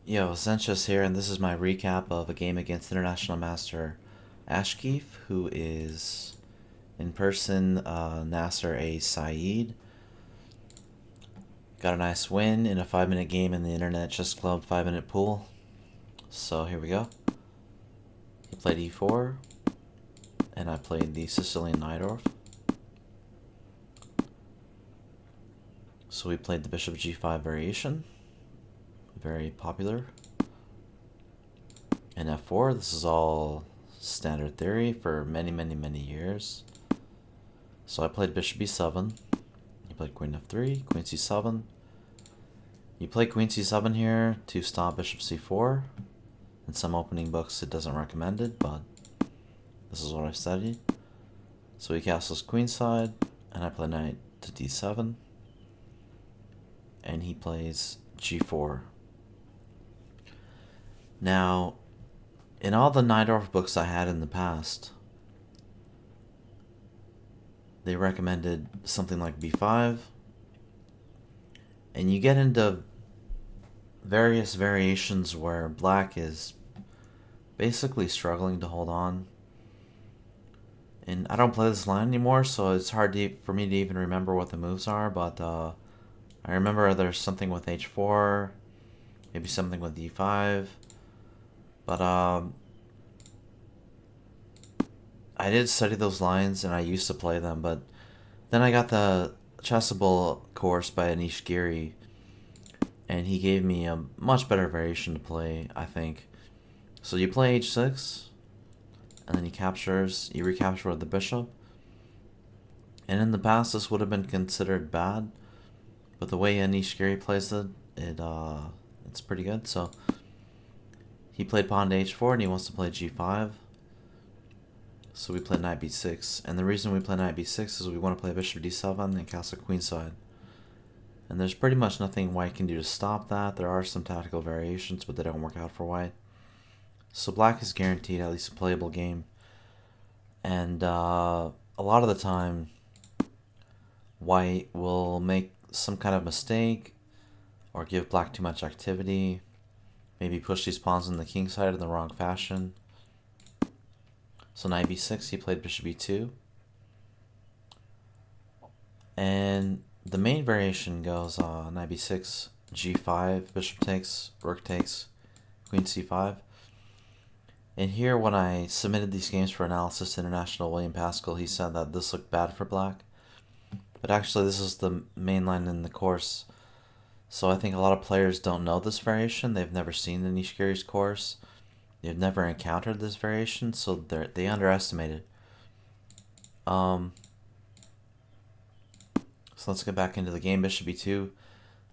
Yo, Sanchez here, and this is my recap of a game against International Master Ashkeef, who is in person Nasser A. Saeed. Got a nice win in a 5-minute game in the Internet Chess Club 5-minute pool. So here we go. He played e4, and I played the Sicilian najdorf. So we played the bishop g5 variation, very popular. And f4, this is all standard theory for many years. So I played bishop b7. You played queen f3, queen c7. You play queen c7 here to stop bishop c4. In some opening books it doesn't recommend it, but this is what I've studied. So he castles queenside, and I play knight to d7. And he plays g4. Now, in all the najdorf books I had in the past, they recommended something like b5, and you get into various variations where black is basically struggling to hold on. And I don't play this line anymore, so it's hard for me to even remember what the moves are, but I remember there's something with h4, maybe something with d5, but I did study those lines and I used to play them, but then I got the Chessable course by Anish Giri, and he gave me a much better variation to play, I think. So you play h6, and then you recapture with the bishop. And in the past this would have been considered bad, but the way Anish Giri plays it's pretty good. So he played pawn to h4 and he wants to play g5. So we play knight b6, and the reason we play knight b6 is we want to play bishop d7 and castle queenside. And there's pretty much nothing white can do to stop that. There are some tactical variations, but they don't work out for white. So black is guaranteed at least a playable game. And a lot of the time, white will make some kind of mistake or give black too much activity. Maybe push these pawns on the king side in the wrong fashion. So knight b6, he played bishop e2. And the main variation goes knight b6, g5, bishop takes, rook takes, queen c5. And here, when I submitted these games for analysis to International William Pascal, he said that this looked bad for black. But actually, this is the main line in the course. So I think a lot of players don't know this variation. They've never seen the Anish Giri's course. They've never encountered this variation, so they underestimate it. So let's get back into the game. Bishop e2.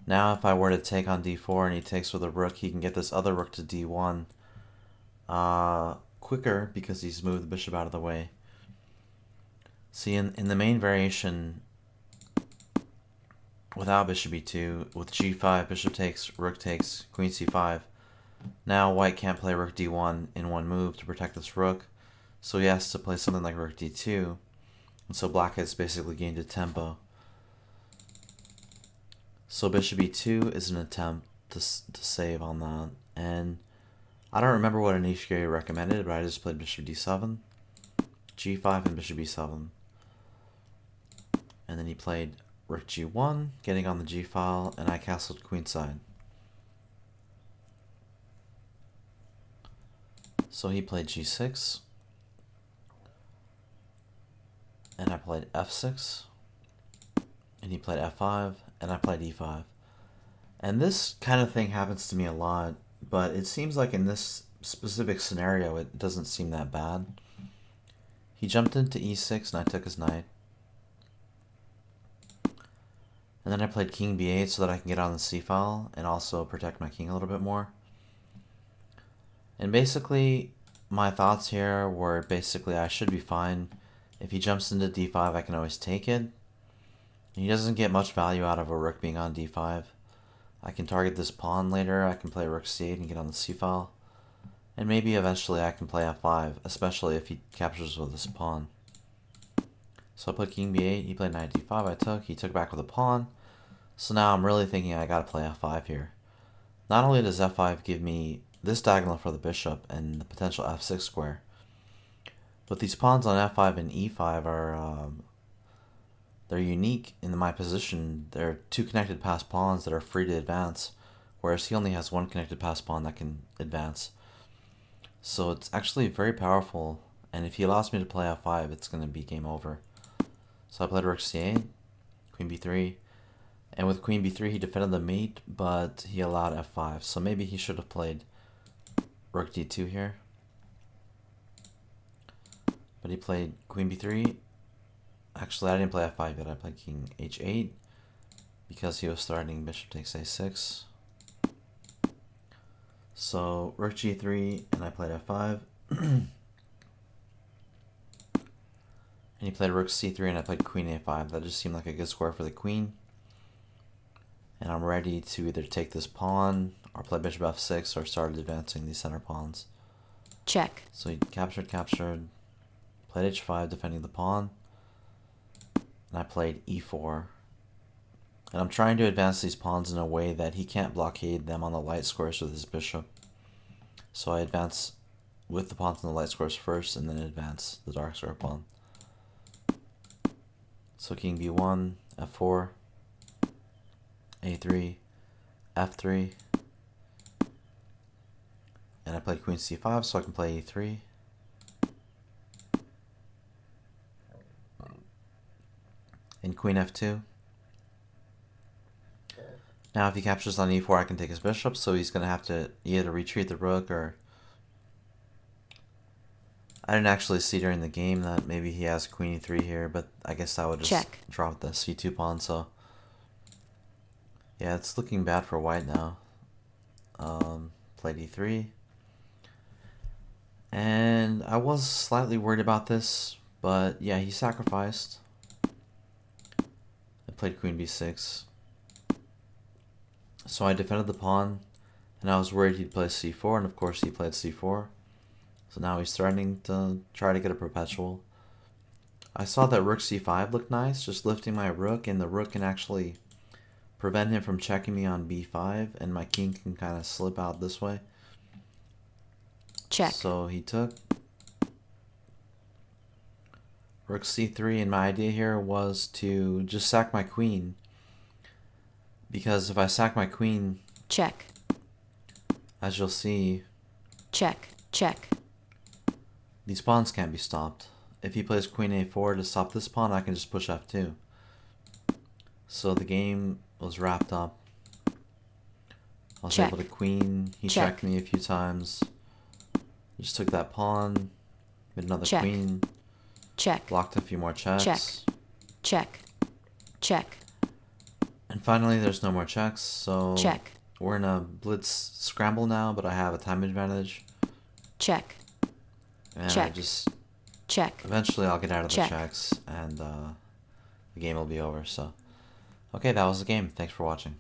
Now if I were to take on d4 and he takes with a rook, he can get this other rook to d1 quicker because he's moved the bishop out of the way. See, in the main variation, without bishop e2, with g5, bishop takes, rook takes, queen c5, now white can't play rook d1 in one move to protect this rook, so he has to play something like rook d2, and so black has basically gained a tempo. So bishop e2 is an attempt to save on that, and I don't remember what Anish Giri recommended, but I just played bishop d7, g5, and bishop e7. And then he played rook g1, getting on the g file, and I castled queenside. So he played g6, and I played f6, and he played f5, and I played e5. And this kind of thing happens to me a lot, but it seems like in this specific scenario it doesn't seem that bad. He jumped into e6 and I took his knight. And then I played king b8 so that I can get on the c-file and also protect my king a little bit more. And basically, my thoughts here were basically I should be fine. If he jumps into d5, I can always take it. He doesn't get much value out of a rook being on d5. I can target this pawn later, I can play rook c8 and get on the c-file. And maybe eventually I can play f5, especially if he captures with this pawn. So I put king b8, he played knight d5, I took, he took back with a pawn. So now I'm really thinking I gotta play f5 here. not only does f5 give me this diagonal for the bishop and the potential f6 square, but these pawns on f5 and e5 are they're unique in my position. They're two connected pass pawns that are free to advance, whereas he only has one connected pass pawn that can advance. So it's actually very powerful, and if he allows me to play f5, it's going to be game over. So I played rook c8, queen b3, and with queen b3 he defended the mate, but he allowed f5, so maybe he should have played rook d2 here. But he played queen b3. Actually, I didn't play f5 yet, I played king h8, because he was threatening bishop takes a6. So rook g3, and I played f5. And he played rook c3, and I played queen a5. That just seemed like a good square for the queen. And I'm ready to either take this pawn, or play bishop f6, or start advancing these center pawns. Check. So he captured, played h5, defending the pawn. And I played e4. And I'm trying to advance these pawns in a way that he can't blockade them on the light squares with his bishop. So I advance with the pawns on the light squares first, and then advance the dark square pawn. So king b1, f4, a3, f3. And I played queen c5, so I can play e3. And queen f2. Now if he captures on e4, I can take his bishop, so he's going to have to either retreat the rook or... I didn't actually see during the game that maybe he has queen e3 here, but I guess I would just drop the c2 pawn, so... Yeah, it's looking bad for white now. Played e3. And I was slightly worried about this, but yeah, he sacrificed. I played queen b6. So I defended the pawn, and I was worried he'd play c4, and of course he played c4. So now he's threatening to try to get a perpetual. I saw that rook c5 looked nice, just lifting my rook, and the rook can actually prevent him from checking me on b5, and my king can kind of slip out this way. Check. So he took rook c3, and my idea here was to just sack my queen. Because if I sack my queen, check. As you'll see, check, check. These pawns can't be stopped. If he plays queen a4 to stop this pawn, I can just push f2. So the game was wrapped up. I was able to queen. He checked me a few times. Just took that pawn, made another queen. Check. Blocked a few more checks. Check. Check. Check. And finally, there's no more checks, so check. We're in a blitz scramble now, but I have a time advantage. Check. And check. I just... check. Eventually, I'll get out of the checks, and the game will be over, so... Okay, that was the game. Thanks for watching.